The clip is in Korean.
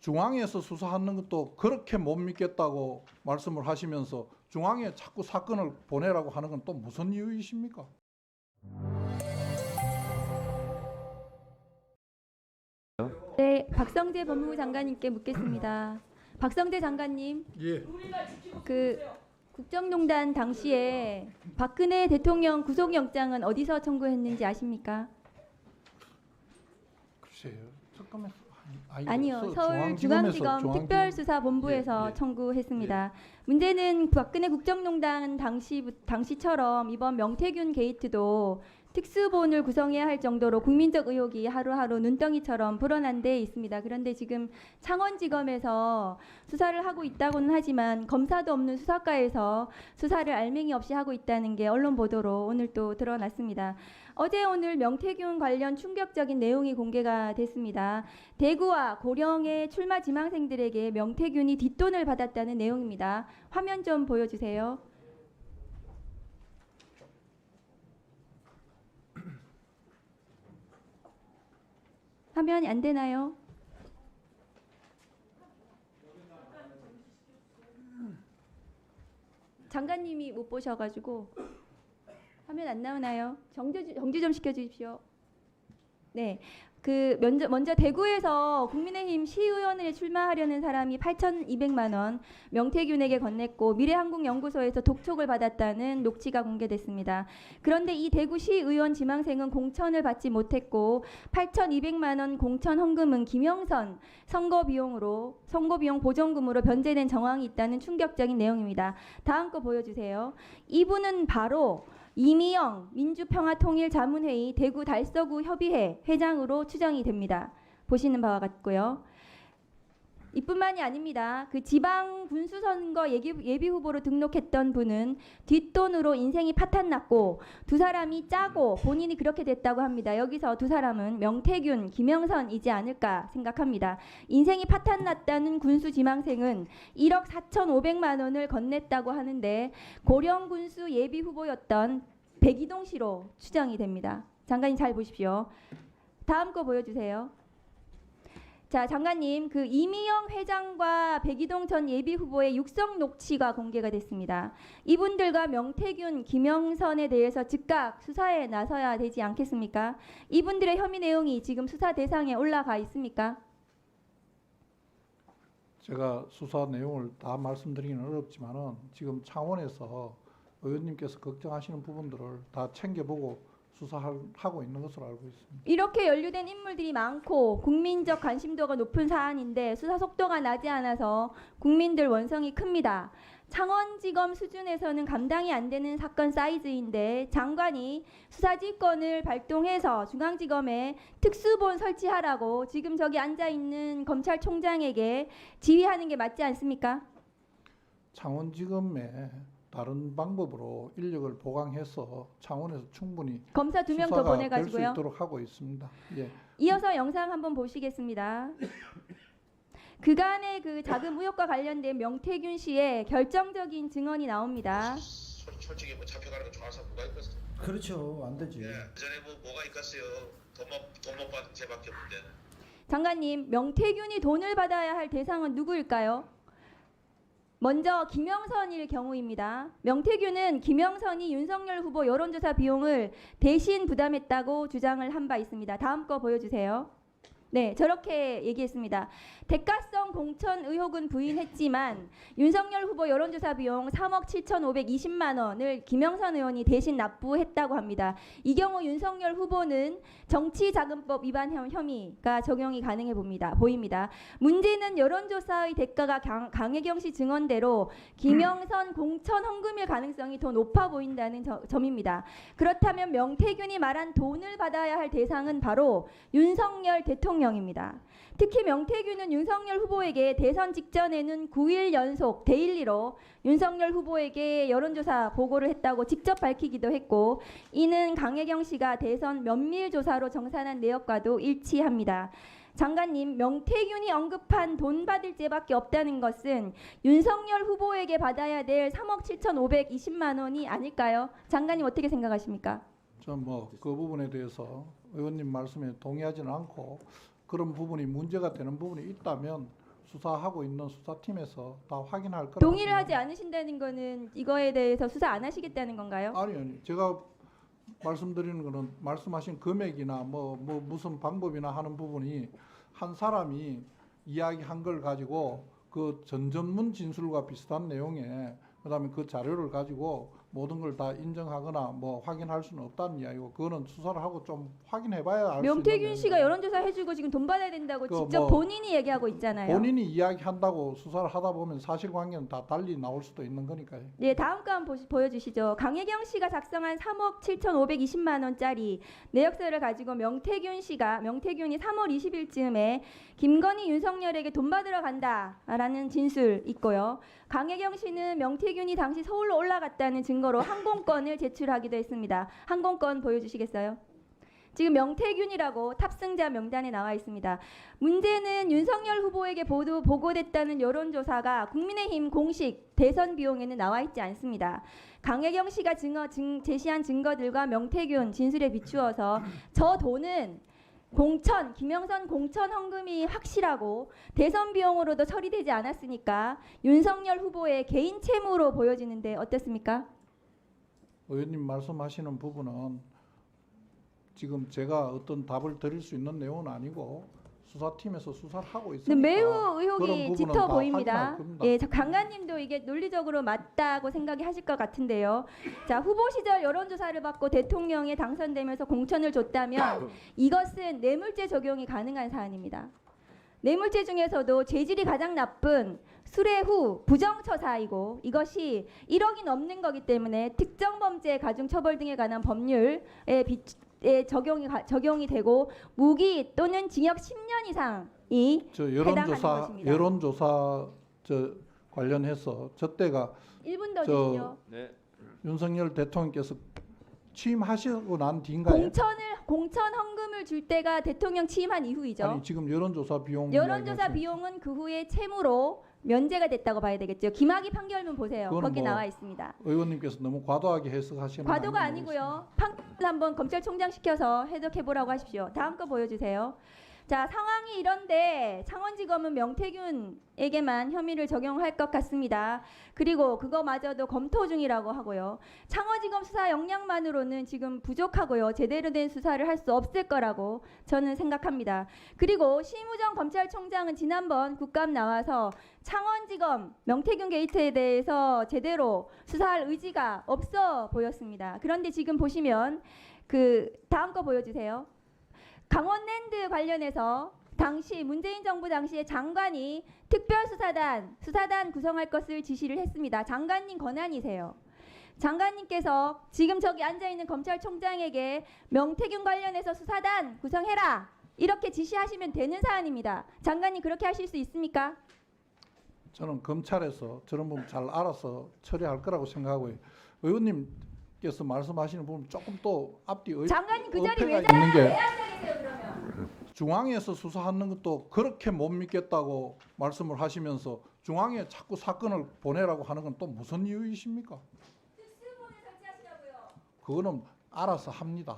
중앙에서 수사하는 것도 그렇게 못 믿겠다고 말씀을 하시면서 중앙에 자꾸 사건을 보내라고 하는 건 또 무슨 이유이십니까? 네, 박성재 법무부 장관님께 묻겠습니다. 박성재 장관님, 예. 그 국정농단 당시에 박근혜 대통령 구속영장은 어디서 청구했는지 아십니까? 글쎄요. 잠깐만. 아니요, 서울중앙지검 특별수사본부에서 예. 청구했습니다. 문제는 박근혜 국정농단 당시처럼 이번 명태균 게이트도 특수본을 구성해야 할 정도로 국민적 의혹이 하루하루 눈덩이처럼 불어난 데 있습니다. 그런데 지금 창원지검에서 수사를 하고 있다고는 하지만 검사도 없는 수사과에서 수사를 알맹이 없이 하고 있다는 게 언론 보도로 오늘 또 드러났습니다. 어제 오늘 명태균 관련 충격적인 내용이 공개가 됐습니다. 대구와 고령의 출마 지망생들에게 명태균이 뒷돈을 받았다는 내용입니다. 화면 좀 보여주세요. 화면이 안 되나요? 장관님이 못 보셔가지고 화면 안 나오나요? 정지 좀 시켜주십시오. 네, 먼저 대구에서 국민의힘 시의원에 출마하려는 사람이 8,200만 원 명태균에게 건넸고 미래한국연구소에서 독촉을 받았다는 녹취가 공개됐습니다. 그런데 이 대구시 의원 지망생은 공천을 받지 못했고 8,200만 원 공천 헌금은 김영선 선거비용 보전금으로 변제된 정황이 있다는 충격적인 내용입니다. 다음 거 보여주세요. 이분은 바로 이미영 민주평화통일자문회의 대구 달서구 협의회 회장으로 추정이 됩니다. 보시는 바와 같고요. 이뿐만이 아닙니다. 그 지방 군수선거 예비 후보로 등록했던 분은 뒷돈으로 인생이 파탄났고 두 사람이 짜고 본인이 그렇게 됐다고 합니다. 여기서 두 사람은 명태균, 김영선이지 않을까 생각합니다. 인생이 파탄났다는 군수 지망생은 1억 4,500만 원을 건넸다고 하는데 고령 군수 예비 후보였던 백이동 씨로 추정이 됩니다. 장관님 잘 보십시오. 다음 거 보여주세요. 자, 장관님, 그 이미영 회장과 백이동 전 예비 후보의 육성 녹취가 공개가 됐습니다. 이분들과 명태균, 김영선에 대해서 즉각 수사에 나서야 되지 않겠습니까? 이분들의 혐의 내용이 지금 수사 대상에 올라가 있습니까? 제가 수사 내용을 다 말씀드리기는 어렵지만은 지금 창원에서 의원님께서 걱정하시는 부분들을 다 챙겨보고 수사하고 있는 것으로 알고 있습니다. 이렇게 연루된 인물들이 많고 국민적 관심도가 높은 사안인데 수사 속도가 나지 않아서 국민들 원성이 큽니다. 창원지검 수준에서는 감당이 안 되는 사건 사이즈인데 장관이 수사지휘권을 발동해서 중앙지검에 특수본 설치하라고 지금 저기 앉아있는 검찰총장에게 지휘하는 게 맞지 않습니까? 창원지검에 다른 방법으로 인력을 보강해서 창원에서 충분히 검사 2명 더 수사가 보내가지고요. 될 수 있도록 하고 있습니다. 예. 이어서 영상 한번 보시겠습니다. 그간의 그 자금 의혹과 관련된 명태균 씨의 결정적인 증언이 나옵니다. 솔직히 뭐 잡혀가는 거 좋아서 뭐가 있겠어? 그렇죠. 안 되지. 예, 그전에 뭐가 있겠어요? 돈 못 받은 죄밖에 없는데. 장관님, 명태균이 돈을 받아야 할 대상은 누구일까요? 먼저 김영선일 경우입니다. 명태균은 김영선이 윤석열 후보 여론조사 비용을 대신 부담했다고 주장을 한 바 있습니다. 다음 거 보여주세요. 네, 저렇게 얘기했습니다. 대가성 공천 의혹은 부인했지만 윤석열 후보 여론조사 비용 3억 7,520만 원을 김영선 의원이 대신 납부했다고 합니다. 이 경우 윤석열 후보는 정치자금법 위반 혐의가 적용이 가능해 보입니다. 문제는 여론조사의 대가가 강혜경 씨 증언대로 김영선 공천 헌금일 가능성이 더 높아 보인다는 점입니다. 그렇다면 명태균이 말한 돈을 받아야 할 대상은 바로 윤석열 대통령입니다. 특히 명태균은 윤석열 후보에게 대선 직전에는 9일 연속 데일리로 윤석열 후보에게 여론조사 보고를 했다고 직접 밝히기도 했고 이는 강혜경 씨가 대선 면밀조사로 정산한 내역과도 일치합니다. 장관님, 명태균이 언급한 돈 받을 죄밖에 없다는 것은 윤석열 후보에게 받아야 될 3억 7,520만 원이 아닐까요? 장관님 어떻게 생각하십니까? 전 뭐 그 부분에 대해서 의원님 말씀에 동의하지는 않고 그런 부분이 문제가 되는 부분이 있다면 수사하고 있는 수사팀에서 다 확인할 거라고 동의를 하지 생각합니다. 않으신다는 거는 이거에 대해서 수사 안 하시겠다는 건가요? 아니 제가 말씀드리는 거는 말씀하신 금액이나 뭐 무슨 방법이나 하는 부분이 한 사람이 이야기한 걸 가지고 그 전전문 진술과 비슷한 내용에 그다음에 그 자료를 가지고 모든 걸 다 인정하거나 뭐 확인할 수는 없다는 이야기고 그거는 수사를 하고 좀 확인해봐야 알 수 있는 명태균 씨가 내용이에요. 여론조사 해주고 지금 돈 받아야 된다고 그 직접 뭐 본인이 얘기하고 있잖아요. 본인이 이야기한다고 수사를 하다 보면 사실관계는 다 달리 나올 수도 있는 거니까요. 네, 다음 거 한번 보여주시죠. 강혜경 씨가 작성한 3억 7,520만 원짜리 내역서를 가지고 명태균이 3월 20일쯤에 김건희 윤석열에게 돈 받으러 간다라는 진술 있고요. 강혜경 씨는 명태균이 당시 서울로 올라갔다는 증거로 항공권을 제출하기도 했습니다. 항공권 보여주시겠어요? 지금 명태균이라고 탑승자 명단에 나와 있습니다. 문제는 윤석열 후보에게 보고됐다는 여론조사가 국민의힘 공식 대선 비용에는 나와 있지 않습니다. 강혜경 씨가 제시한 증거들과 명태균 진술에 비추어서 저 돈은 김영선 공천 헌금이 확실하고 대선 비용으로도 처리되지 않았으니까 윤석열 후보의 개인 채무로 보여지는데 어떻습니까? 의원님 말씀하시는 부분은 지금 제가 어떤 답을 드릴 수 있는 내용은 아니고 수사팀에서 수사를 하고 있으니까 매우 그런 의혹이 부분은 짙어 다 보입니다. 확인할 겁니다. 예, 강관님도 이게 논리적으로 맞다고 생각이 하실 것 같은데요. 자, 후보 시절 여론조사를 받고 대통령에 당선되면서 공천을 줬다면 이것은 뇌물죄 적용이 가능한 사안입니다. 뇌물죄 중에서도 죄질이 가장 나쁜 수뢰 후 부정처사이고 이것이 1억이 넘는 거기 때문에 특정범죄 가중처벌 등에 관한 법률에 적용이 되고 무기 또는 징역 10년 이상이 저 해당하는 것입니다. 여론조사 저 관련해서 저 때가 1분 더 저 주시죠. 네. 윤석열 대통령께서 취임하시고 난 뒤인가요? 공천 헌금을 줄 때가 대통령 취임한 이후이죠. 아니 지금 여론조사 비용 여론조사 이야기하시는- 비용은 그 후에 채무로 면제가 됐다고 봐야 되겠죠. 김학의 판결문 보세요. 그거는 거기 뭐 나와 있습니다. 의원님께서 너무 과도하게 해석하시는 거 과도가 아닌지 모르겠습니다. 아니고요. 판결 한번 검찰총장 시켜서 해석해 보라고 하십시오. 다음 거 보여주세요. 자, 상황이 이런데 창원지검은 명태균에게만 혐의를 적용할 것 같습니다. 그리고 그거마저도 검토 중이라고 하고요. 창원지검 수사 역량만으로는 지금 부족하고요. 제대로 된 수사를 할 수 없을 거라고 저는 생각합니다. 그리고 심우정 검찰총장은 지난번 국감 나와서 창원지검 명태균 게이트에 대해서 제대로 수사할 의지가 없어 보였습니다. 그런데 지금 보시면 그 다음 거 보여주세요. 강원랜드 관련해서 당시 문재인 정부 당시에 장관이 수사단 구성할 것을 지시를 했습니다. 장관님 권한이세요. 장관님께서 지금 저기 앉아있는 검찰총장에게 명태균 관련해서 수사단 구성해라 이렇게 지시하시면 되는 사안입니다. 장관님 그렇게 하실 수 있습니까? 저는 검찰에서 저런 부분 잘 알아서 처리할 거라고 생각하고요. 의원님께서 말씀하시는 부분 조금 또 앞뒤 장관님 그 자리 왜 어폐가 있는 게 앉아 계세요 그러면? 중앙에서 수사하는 것도 그렇게 못 믿겠다고 말씀을 하시면서 중앙에 자꾸 사건을 보내라고 하는 건 또 무슨 이유이십니까? 특수본을 설치하시라고요. 그거는 알아서 합니다.